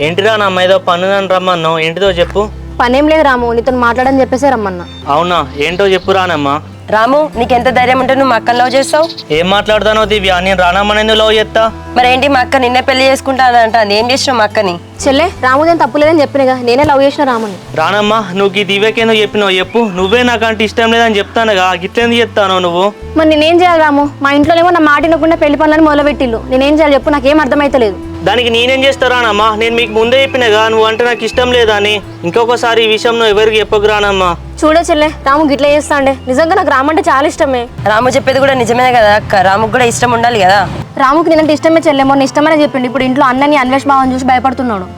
ఏంటిరా నా ఏదో పన్నుదని రమ్మన్నావు, ఏంటిదో చెప్పు. పనేం లేదు రాము, నీతో మాట్లాడని చెప్పేసి రమ్మన్నా. అవునా, ఏంటో చెప్పు రానమ్మా. రాము, నీకెంత ధైర్యం ఉంటే నువ్వు మా అక్కని లవ్ చేస్తావు? ఏం మాట్లాడతానో దివ్య, నేను రానమ్మని లవ్ చేస్తా. మరేంటి మా అక్క నిన్నే పెళ్లి చేసుకుంటానంట, ఏం చేసినావు మా అక్కని? చెల్లె రాముదేం తప్పులేదని చెప్పినగా, నేనే లవ్ చేసిన రాముని. రానమ్మా, నువ్వు ఈ దివ్యకేందో చెప్పినావు చెప్పు. నువ్వే నాకంటే ఇష్టం లేదని చెప్తానుగా, గిట్లేందుకు చెప్తాను నువ్వు? మరి నేనేం చేయాలి రాము? మా ఇంట్లోనేమో నా మాట వినకుండా పెళ్లి పనులని మొదలుపెట్టిల్లు. నేనేం చేయాలి చెప్పు, నాకేం అర్థమైతలేదు. దానికి నేనేం చేస్తారానమ్మా? నేను మీకు ముందే చెప్పినగా నువ్వు అంటే నాకు ఇష్టం లేదా అని. ఇంకొకసారి ఈ విషయం నువ్వు ఎవరికి చెప్పకు రానమ్మా. చూడే చెల్లె, రాము గిట్లా చేస్తాండే. నిజంగా నాకు రాము అంటే చాలా ఇష్టమే. రాము చెప్పేది కూడా నిజమే కదా అక్క, రాముకు కూడా ఇష్టం ఉండాలి కదా. రాముకి నేనంటే ఇష్టమే చెల్లె, మొన్న ఇష్టమని చెప్పిండు. ఇప్పుడు ఇంట్లో అన్నని అన్వేష్ భావం చూసి భయపడుతున్నాడు.